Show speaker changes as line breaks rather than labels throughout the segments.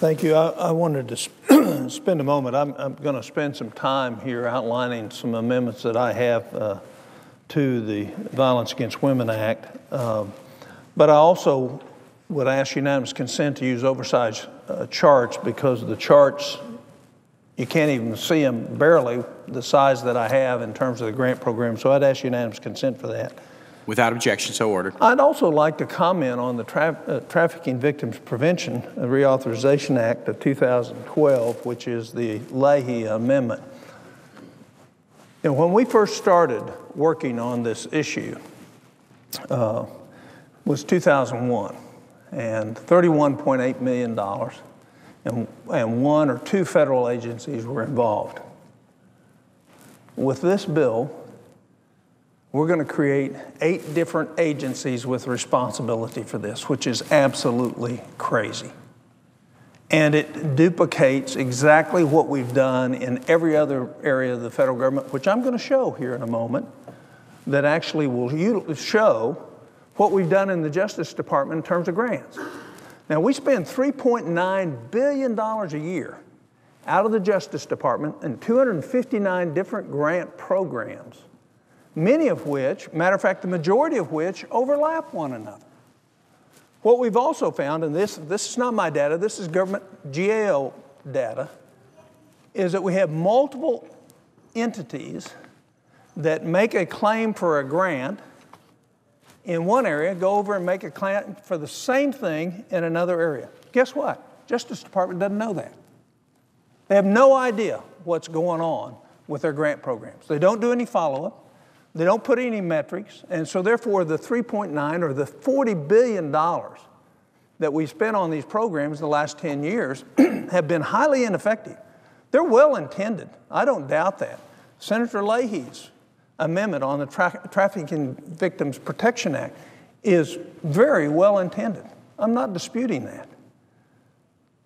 Thank you. I wanted to spend a moment. I'm going to spend some time here outlining some amendments that I have to the Violence Against Women Act. But I also would ask unanimous consent to use oversized charts, because the charts, you can't even see them barely the size that I have in terms of the grant program. So I'd ask unanimous consent for that.
Without objection, so ordered.
I'd also like to comment on the Trafficking Victims Prevention Reauthorization Act of 2012, which is the Leahy Amendment. And when we first started working on this issue was 2001, and $31.8 million, and one or two federal agencies were involved. With this bill, we're going to create 8 different agencies with responsibility for this, which is absolutely crazy. And it duplicates exactly what we've done in every other area of the federal government, which I'm going to show here in a moment, that actually will show what we've done in the Justice Department in terms of grants. Now, we spend $3.9 billion a year out of the Justice Department in 259 different grant programs, many of which, matter of fact, the majority of which overlap one another. What we've also found, and this is not my data, this is government GAO data, is that we have multiple entities that make a claim for a grant in one area, go over and make a claim for the same thing in another area. Guess what? Justice Department doesn't know that. They have no idea what's going on with their grant programs. They don't do any follow-up. They don't put any metrics, and so therefore the 3.9 or the $40 billion that we spent on these programs the last 10 years have been highly ineffective. They're well-intended. I don't doubt that. Senator Leahy's amendment on the Trafficking Victims Protection Act is very well-intended. I'm not disputing that.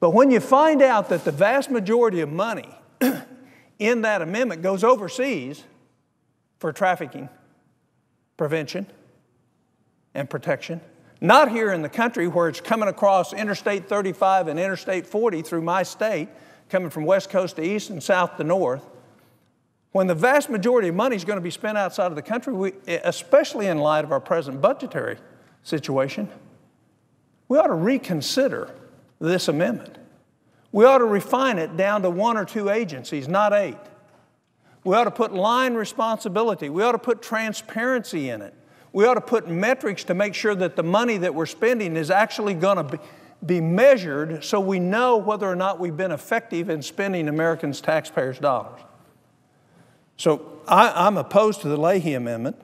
But when you find out that the vast majority of money in that amendment goes overseas for trafficking prevention and protection, not here in the country where it's coming across Interstate 35 and Interstate 40 through my state, coming from west coast to east and south to north, when the vast majority of money is going to be spent outside of the country, especially in light of our present budgetary situation, we ought to reconsider this amendment. We ought to refine it down to 1 or 2 agencies, not 8. We ought to put line responsibility. We ought to put transparency in it. We ought to put metrics to make sure that the money that we're spending is actually going to be measured, so we know whether or not we've been effective in spending Americans' taxpayers' dollars. So I'm opposed to the Leahy Amendment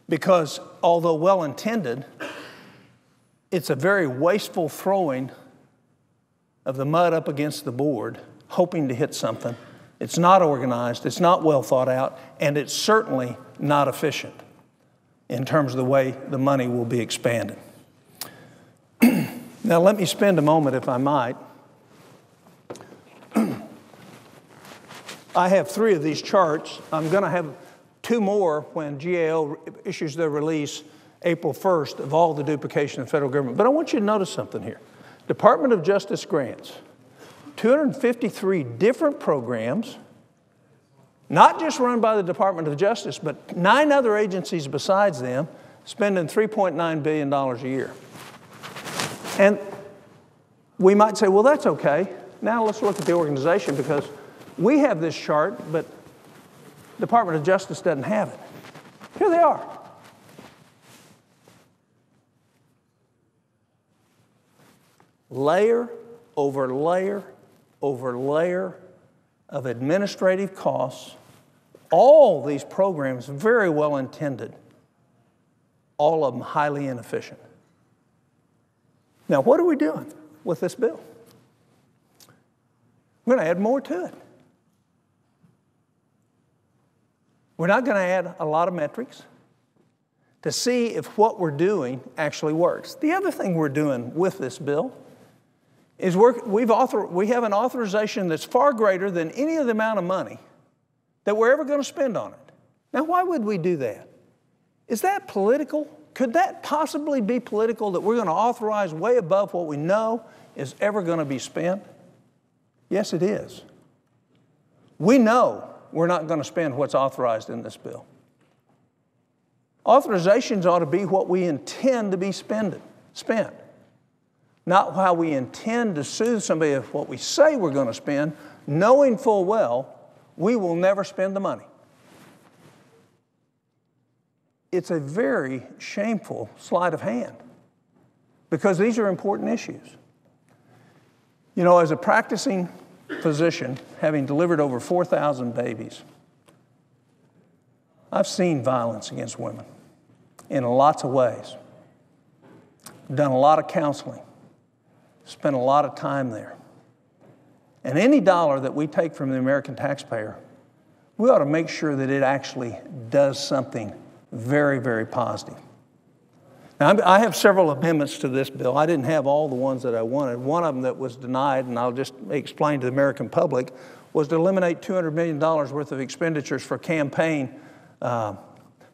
because, although well-intended, it's a very wasteful throwing of the mud up against the board, hoping to hit something. It's not organized, it's not well thought out, and it's certainly not efficient in terms of the way the money will be expanded. Now, let me spend a moment, if I might. I have 3 of these charts. I'm going to have 2 more when GAO issues their release April 1st of all the duplication of the federal government. But I want you to notice something here. Department of Justice grants, 253 different programs, not just run by the Department of Justice, but 9 other agencies besides them, spending $3.9 billion a year. And we might say, well, that's okay. Now let's look at the organization, because we have this chart, but Department of Justice doesn't have it. Here they are. Layer over layer over layer of administrative costs, all these programs very well intended, all of them highly inefficient. Now, what are we doing with this bill? We're going to add more to it. We're not going to add a lot of metrics to see if what we're doing actually works. The other thing we're doing with this bill is we have an authorization that's far greater than any of the amount of money that we're ever going to spend on it. Now, why would we do that? Is that political? Could that possibly be political, that we're going to authorize way above what we know is ever going to be spent? Yes, it is. We know we're not going to spend what's authorized in this bill. Authorizations ought to be what we intend to be spent, not how we intend to soothe somebody of what we say we're going to spend, knowing full well we will never spend the money. It's a very shameful sleight of hand because these are important issues. You know, as a practicing physician, having delivered over 4,000 babies, I've seen violence against women in lots of ways. Done a lot of counseling, spent a lot of time there. And any dollar that we take from the American taxpayer, we ought to make sure that it actually does something very, very positive. Now, I have several amendments to this bill. I didn't have all the ones that I wanted. One of them that was denied, and I'll just explain to the American public, was to eliminate $200 million worth of expenditures for campaign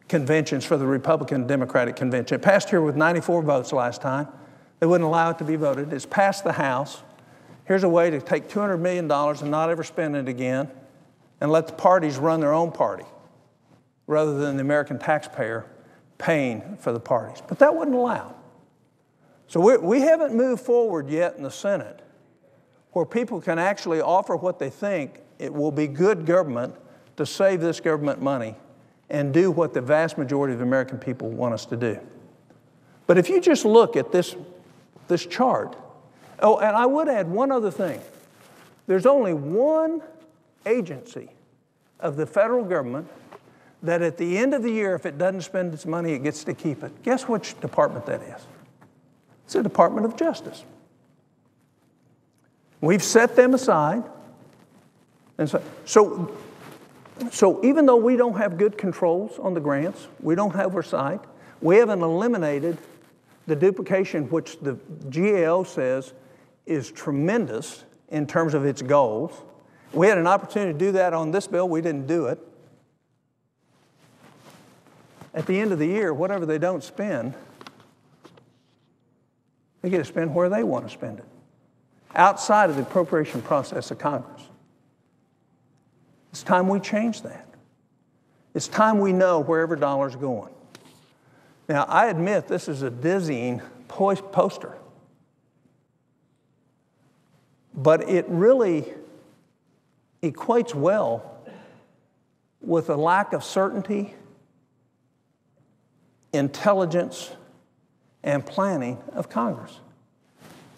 conventions for the Republican and Democratic convention. It passed here with 94 votes last time. They wouldn't allow it to be voted. It's passed the House. Here's a way to take $200 million and not ever spend it again and let the parties run their own party rather than the American taxpayer paying for the parties. But that wasn't allowed. So we haven't moved forward yet in the Senate where people can actually offer what they think it will be good government to save this government money and do what the vast majority of the American people want us to do. But if you just look at this chart, oh, and I would add one other thing. There's only one agency of the federal government that at the end of the year, if it doesn't spend its money, it gets to keep it. Guess which department that is? It's the Department of Justice. We've set them aside. And so even though we don't have good controls on the grants, we don't have oversight, we haven't eliminated the duplication, which the GAO says is tremendous in terms of its goals. We had an opportunity to do that on this bill. We didn't do it. At the end of the year, whatever they don't spend, they get to spend where they want to spend it, outside of the appropriation process of Congress. It's time we change that. It's time we know where every dollar's going. Now, I admit this is a dizzying poster, but it really equates well with a lack of certainty, intelligence, and planning of Congress.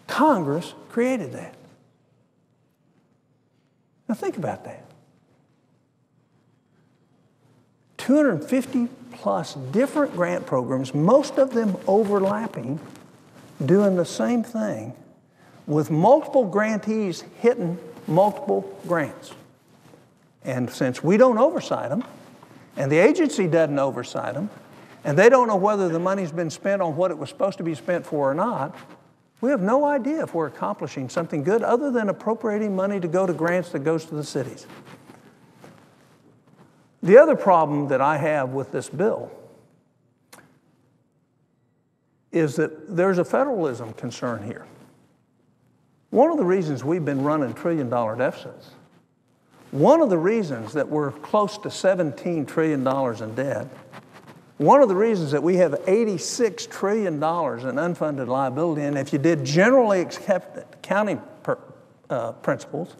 Congress created that. Now think about that. 250 plus different grant programs, most of them overlapping, doing the same thing, with multiple grantees hitting multiple grants. And since we don't oversight them, and the agency doesn't oversight them, and they don't know whether the money's been spent on what it was supposed to be spent for or not, we have no idea if we're accomplishing something good other than appropriating money to go to grants that goes to the cities. The other problem that I have with this bill is that there's a federalism concern here. One of the reasons we've been running trillion-dollar deficits, one of the reasons that we're close to $17 trillion in debt, one of the reasons that we have $86 trillion in unfunded liability, and if you did generally accepted accounting principles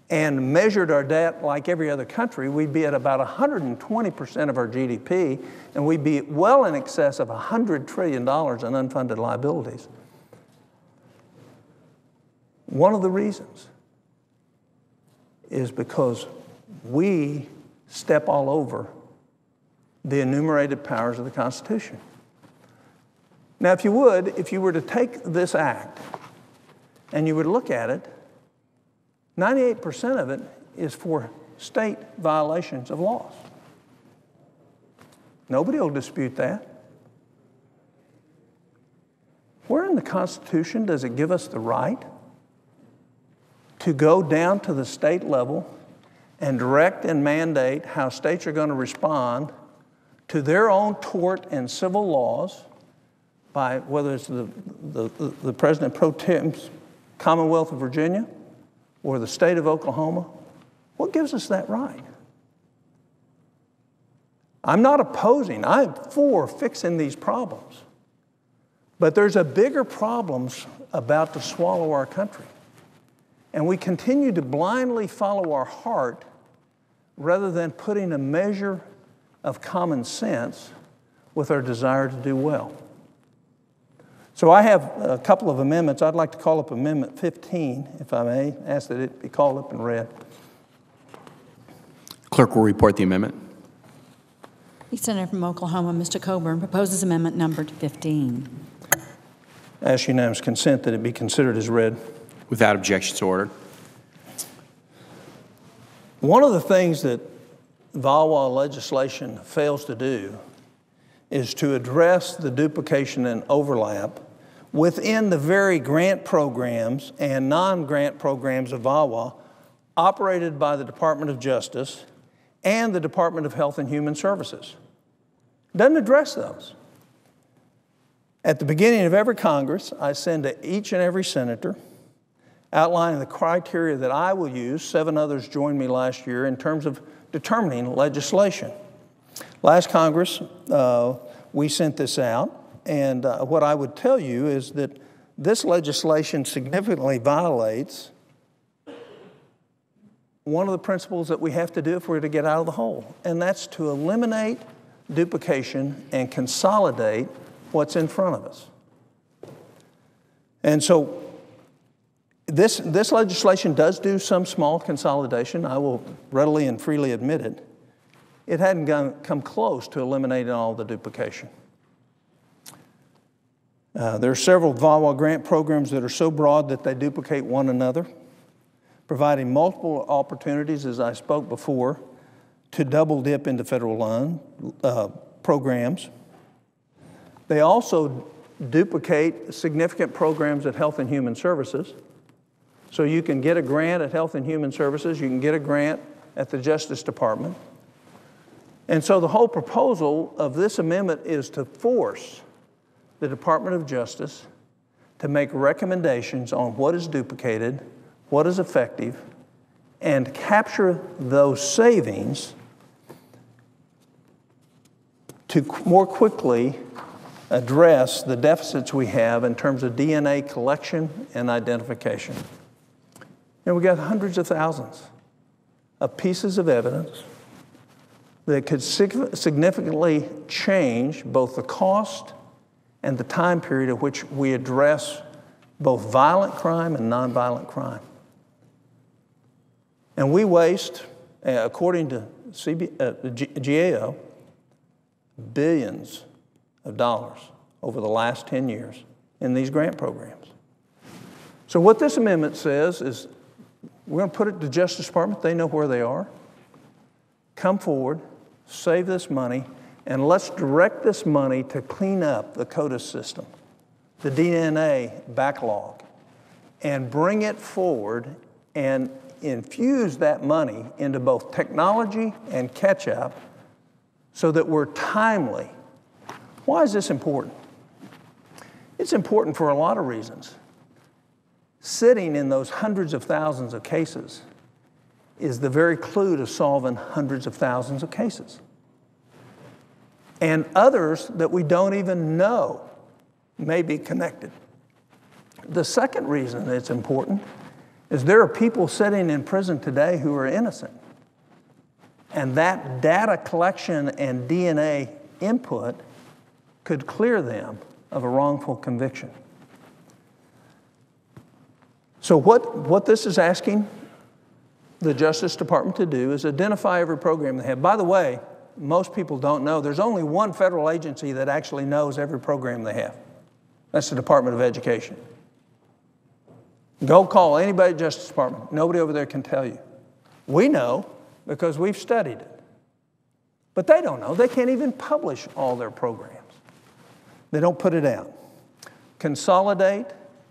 and measured our debt like every other country, we'd be at about 120% of our GDP, and we'd be well in excess of $100 trillion in unfunded liabilities. One of the reasons is because we step all over the enumerated powers of the Constitution. Now, if you were to take this act and you would look at it, 98% of it is for state violations of laws. Nobody will dispute that. Where in the Constitution does it give us the right to go down to the state level and direct and mandate how states are going to respond to their own tort and civil laws by whether it's the President pro tem's Commonwealth of Virginia, or the state of Oklahoma? What gives us that right? I'm not opposing, I'm for fixing these problems. But there's a bigger problem about to swallow our country. And we continue to blindly follow our heart rather than putting a measure of common sense with our desire to do well. So I have a couple of amendments. I'd like to call up Amendment 15, if I may, ask that it be called up and read.
Clerk will report the amendment.
The Senator from Oklahoma, Mr. Coburn, proposes amendment numbered 15.
I ask unanimous consent that it be considered as read.
Without objection, so ordered.
One of the things that VAWA legislation fails to do is to address the duplication and overlap within the very grant programs and non-grant programs of VAWA operated by the Department of Justice and the Department of Health and Human Services. Doesn't address those. At the beginning of every Congress, I send to each and every senator outlining the criteria that I will use. 7 others joined me last year in terms of determining legislation. Last Congress, we sent this out, and what I would tell you is that this legislation significantly violates one of the principles that we have to do if we're to get out of the hole, and that's to eliminate duplication and consolidate what's in front of us. And so this legislation does do some small consolidation. I will readily and freely admit it. It hadn't come close to eliminating all the duplication. There are several VAWA grant programs that are so broad that they duplicate one another, providing multiple opportunities, as I spoke before, to double dip into federal loan programs. They also duplicate significant programs at Health and Human Services. So you can get a grant at Health and Human Services, you can get a grant at the Justice Department. And so the whole proposal of this amendment is to force the Department of Justice to make recommendations on what is duplicated, what is effective, and capture those savings to more quickly address the deficits we have in terms of DNA collection and identification. And we got hundreds of thousands of pieces of evidence that could significantly change both the cost and the time period at which we address both violent crime and nonviolent crime. And we waste, according to GAO, billions of dollars over the last 10 years in these grant programs. So what this amendment says is we're going to put it to the Justice Department. They know where they are. Come forward, save this money, and let's direct this money to clean up the CODIS system, the DNA backlog, and bring it forward and infuse that money into both technology and catch-up so that we're timely. Why is this important? It's important for a lot of reasons. Sitting in those hundreds of thousands of cases is the very clue to solving hundreds of thousands of cases. And others that we don't even know may be connected. The second reason it's important is there are people sitting in prison today who are innocent. And that data collection and DNA input could clear them of a wrongful conviction. So what this is asking the Justice Department to do is identify every program they have. By the way, most people don't know, there's only one federal agency that actually knows every program they have. That's the Department of Education. Go call anybody at the Justice Department. Nobody over there can tell you. We know because we've studied it. But they don't know. They can't even publish all their programs. They don't put it out. Consolidate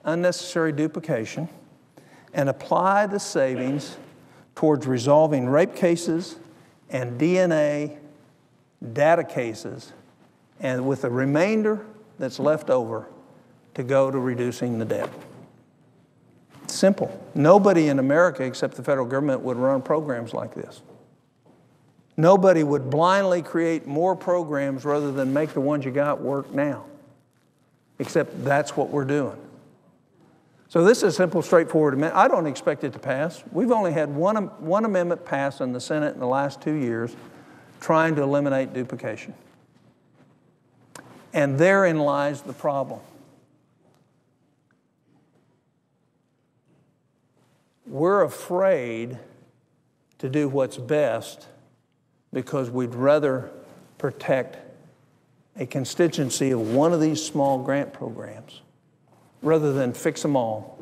unnecessary duplication and apply the savings towards resolving rape cases and DNA data cases, and with the remainder that's left over to go to reducing the debt. Simple. Nobody in America except the federal government would run programs like this. Nobody would blindly create more programs rather than make the ones you got work now. Except that's what we're doing. So this is a simple, straightforward amendment. I don't expect it to pass. We've only had one amendment pass in the Senate in the last 2 years trying to eliminate duplication. And therein lies the problem. We're afraid to do what's best because we'd rather protect a constituency of one of these small grant programs rather than fix them all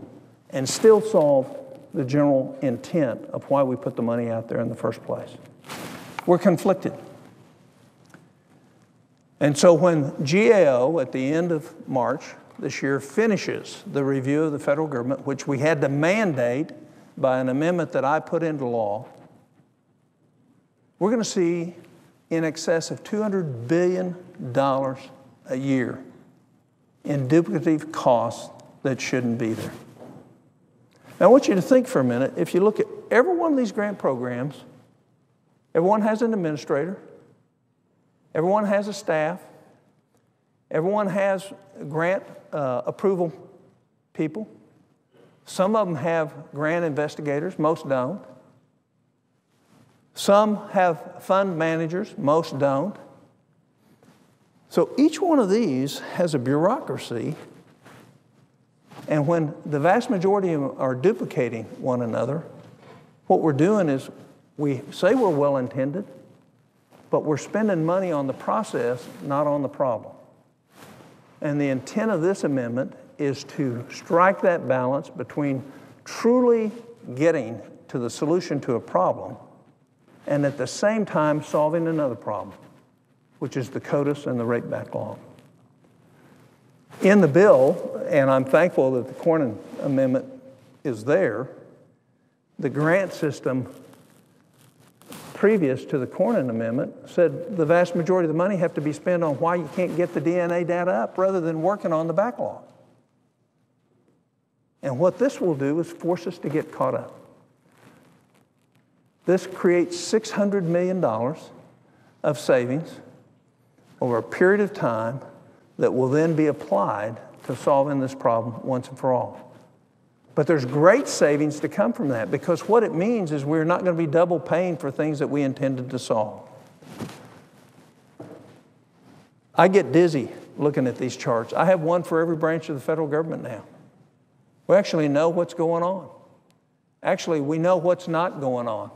and still solve the general intent of why we put the money out there in the first place. We're conflicted. And so when GAO at the end of March this year finishes the review of the federal government, which we had to mandate by an amendment that I put into law, we're going to see in excess of $200 billion a year in duplicative costs that shouldn't be there. Now, I want you to think for a minute. If you look at every one of these grant programs, everyone has an administrator, everyone has a staff, everyone has grant approval people. Some of them have grant investigators, most don't. Some have fund managers, most don't. So each one of these has a bureaucracy, and when the vast majority of them are duplicating one another, what we're doing is we say we're well-intended, but we're spending money on the process, not on the problem. And the intent of this amendment is to strike that balance between truly getting to the solution to a problem and at the same time solving another problem, which is the CODIS and the rate backlog. In the bill, and I'm thankful that the Cornyn Amendment is there, the grant system previous to the Cornyn Amendment said the vast majority of the money have to be spent on why you can't get the DNA data up rather than working on the backlog. And what this will do is force us to get caught up. This creates $600 million of savings over a period of time that will then be applied to solving this problem once and for all. But there's great savings to come from that, because what it means is we're not going to be double paying for things that we intended to solve. I get dizzy looking at these charts. I have one for every branch of the federal government now. We actually know what's going on. Actually, we know what's not going on,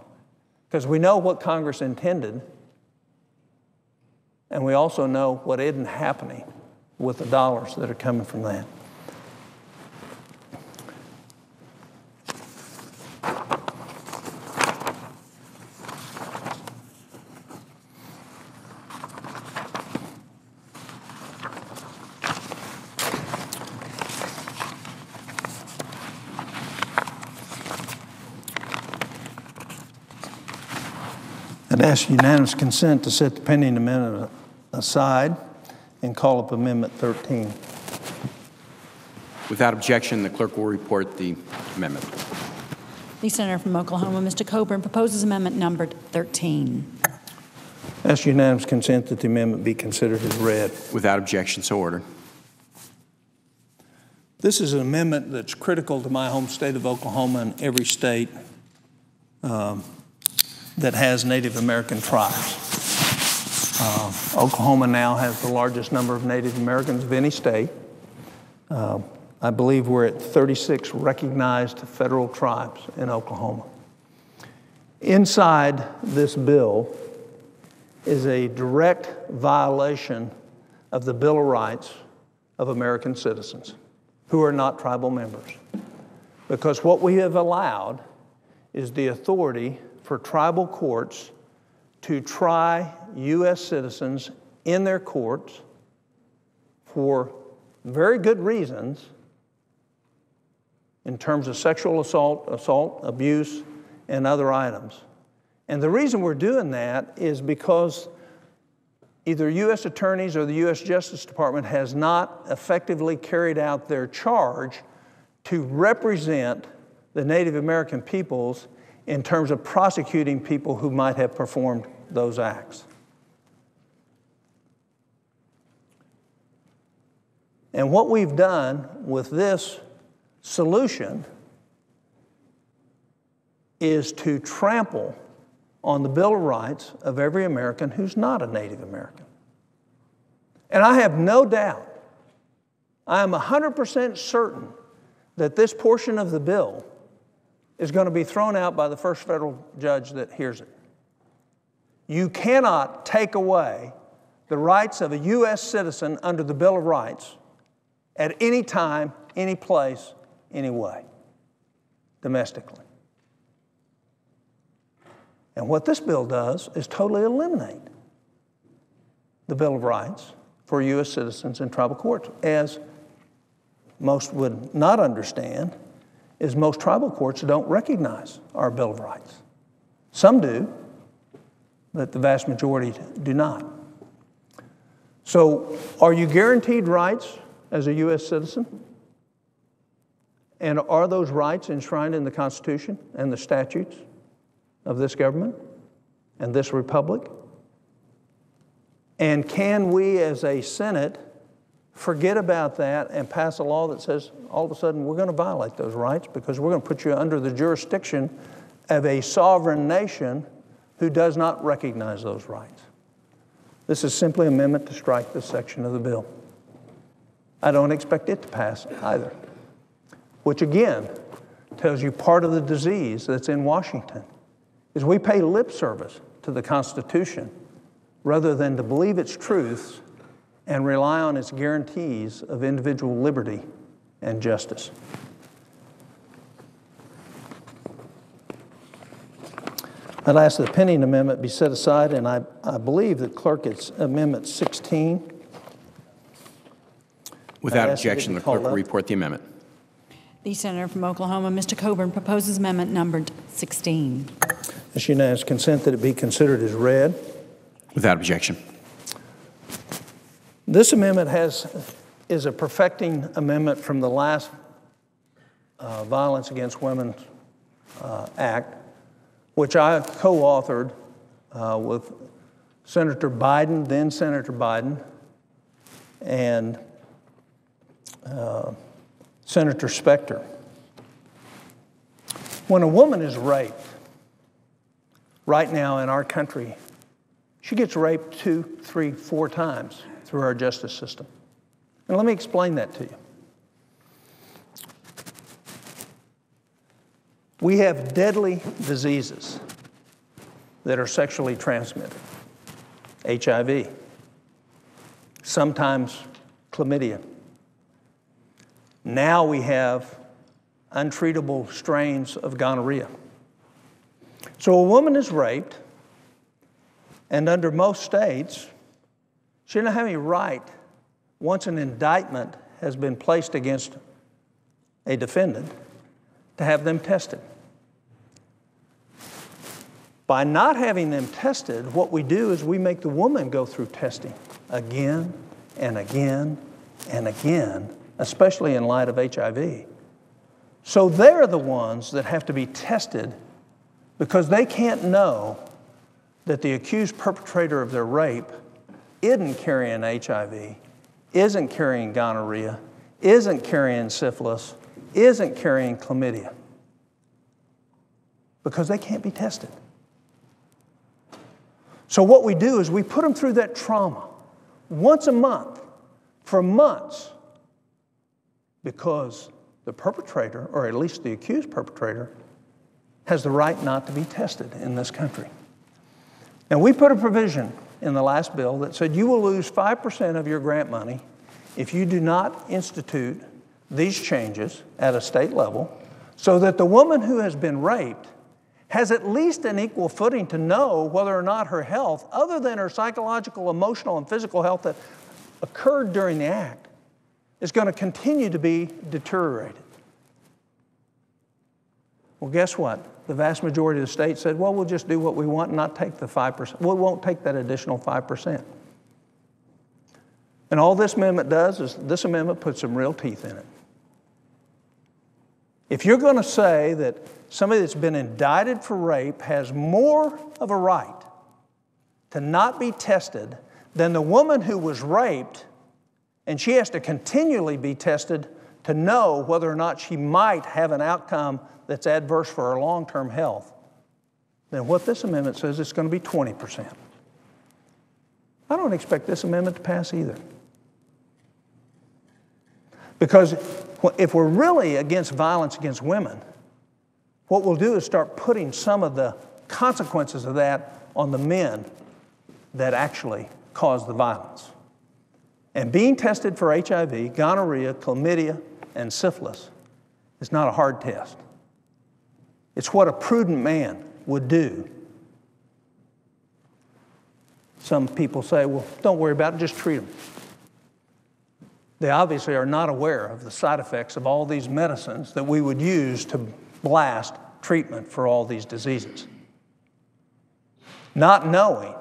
because we know what Congress intended, and we also know what isn't happening with the dollars that are coming from that. I'd ask unanimous consent to set the pending amendment aside and call up Amendment 13.
Without objection, the clerk will report the amendment.
The senator from Oklahoma, Mr. Coburn, proposes amendment numbered 13.
Ask unanimous consent that the amendment be considered as read.
Without objection, so ordered.
This is an amendment that's critical to my home state of Oklahoma and every state that has Native American tribes. Oklahoma now has the largest number of Native Americans of any state. I believe we're at 36 recognized federal tribes in Oklahoma. Inside this bill is a direct violation of the Bill of Rights of American citizens who are not tribal members. Because what we have allowed is the authority for tribal courts to try U.S. citizens in their courts for very good reasons in terms of sexual assault, abuse, and other items. And the reason we're doing that is because either U.S. attorneys or the U.S. Justice Department has not effectively carried out their charge to represent the Native American peoples in terms of prosecuting people who might have performed those acts. And what we've done with this solution is to trample on the Bill of Rights of every American who's not a Native American. And I have no doubt, I am 100% certain that this portion of the bill is going to be thrown out by the first federal judge that hears it. You cannot take away the rights of a U.S. citizen under the Bill of Rights at any time, any place, any way, domestically. And what this bill does is totally eliminate the Bill of Rights for U.S. citizens in tribal courts. As most would not understand, is most tribal courts don't recognize our Bill of Rights. Some do, but the vast majority do not. So, are you guaranteed rights as a U.S. citizen? And are those rights enshrined in the Constitution and the statutes of this government and this republic? And can we as a Senate forget about that and pass a law that says all of a sudden we're going to violate those rights because we're going to put you under the jurisdiction of a sovereign nation who does not recognize those rights? This is simply an amendment to strike this section of the bill. I don't expect it to pass either, which again tells you part of the disease that's in Washington is we pay lip service to the Constitution rather than to believe its truths and rely on its guarantees of individual liberty and justice. I'd ask that the pending amendment be set aside, and I believe that clerk, it's Amendment 16.
Without objection, the clerk will report the amendment.
The senator from Oklahoma, Mr. Coburn, proposes amendment numbered 16.
It's unanimous consent that it be considered as read.
Without objection.
This amendment is a perfecting amendment from the last Violence Against Women Act, which I co-authored with Senator Biden, then Senator Biden, and Senator Specter. When a woman is raped, right now in our country, she gets raped 2, 3, 4 times through our justice system. And let me explain that to you. We have deadly diseases that are sexually transmitted. HIV, sometimes chlamydia. Now we have untreatable strains of gonorrhea. So a woman is raped, and under most states, she doesn't have any right, once an indictment has been placed against a defendant, to have them tested. By not having them tested, what we do is we make the woman go through testing again and again and again, especially in light of HIV. So they're the ones that have to be tested because they can't know that the accused perpetrator of their rape isn't carrying HIV, isn't carrying gonorrhea, isn't carrying syphilis, isn't carrying chlamydia, because they can't be tested. So what we do is we put them through that trauma once a month for months, because the perpetrator, or at least the accused perpetrator, has the right not to be tested in this country. And we put a provision in the last bill that said you will lose 5% of your grant money if you do not institute these changes at a state level, so that the woman who has been raped has at least an equal footing to know whether or not her health, other than her psychological, emotional, and physical health that occurred during the act, is going to continue to be deteriorated. Well, guess what? The vast majority of the states said, well, we'll just do what we want and not take the 5%. We won't take that additional 5%. And all this amendment does is this amendment puts some real teeth in it. If you're going to say that somebody that's been indicted for rape has more of a right to not be tested than the woman who was raped, and she has to continually be tested to know whether or not she might have an outcome that's adverse for her long-term health, then what this amendment says is going to be 20%. I don't expect this amendment to pass either. Because if we're really against violence against women, what we'll do is start putting some of the consequences of that on the men that actually cause the violence. And being tested for HIV, gonorrhea, chlamydia, and syphilis is not a hard test. It's what a prudent man would do. Some people say, well, don't worry about it, just treat them. They obviously are not aware of the side effects of all these medicines that we would use to blast treatment for all these diseases. Not knowing,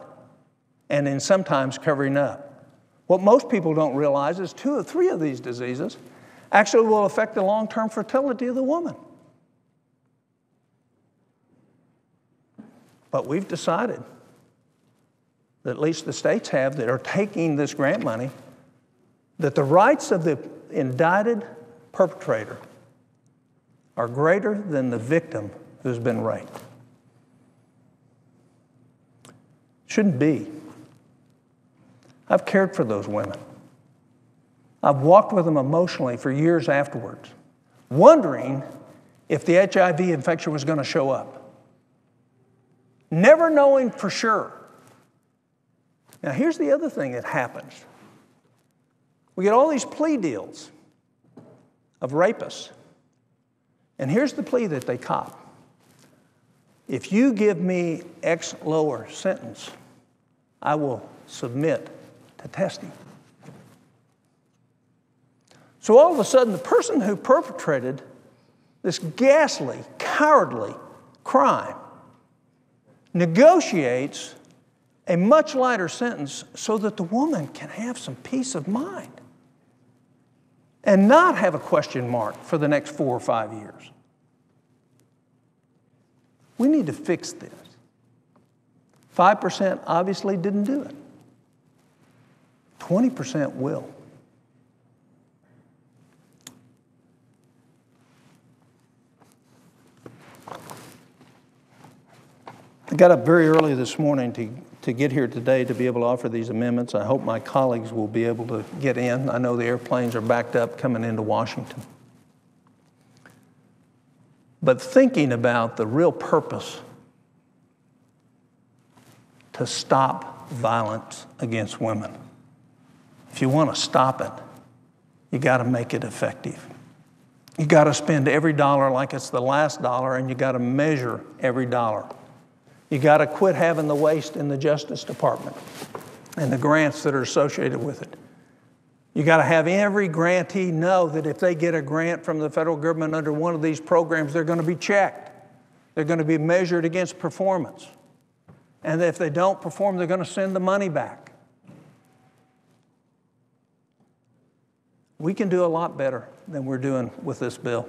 and then sometimes covering up. What most people don't realize is 2 or 3 of these diseases actually will affect the long-term fertility of the woman. But we've decided, that at least the states have, that are taking this grant money, that the rights of the indicted perpetrator are greater than the victim who's been raped. Shouldn't be. I've cared for those women. I've walked with them emotionally for years afterwards, wondering if the HIV infection was going to show up. Never knowing for sure. Now, here's the other thing that happens. We get all these plea deals of rapists. And here's the plea that they cop. If you give me X lower sentence, I will submit to testing. So all of a sudden, the person who perpetrated this ghastly, cowardly crime negotiates a much lighter sentence so that the woman can have some peace of mind and not have a question mark for the next 4 or 5 years. We need to fix this. 5% obviously didn't do it. 20% will. I got up very early this morning to get here today to be able to offer these amendments. I hope my colleagues will be able to get in. I know the airplanes are backed up coming into Washington. But thinking about the real purpose to stop violence against women. If you want to stop it, you got to make it effective. You got to spend every dollar like it's the last dollar, and you got to measure every dollar. You got to quit having the waste in the Justice Department and the grants that are associated with it. You got to have every grantee know that if they get a grant from the federal government under one of these programs, they're going to be checked. They're going to be measured against performance. And if they don't perform, they're going to send the money back. We can do a lot better than we're doing with this bill.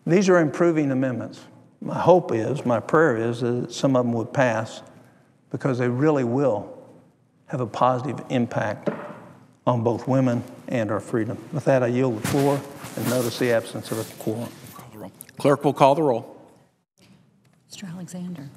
These are improving amendments. My hope is, my prayer is that some of them would pass because they really will have a positive impact on both women and our freedom. With that, I yield the floor and notice the absence of a quorum.
Clerk will call the roll.
Mr. Alexander.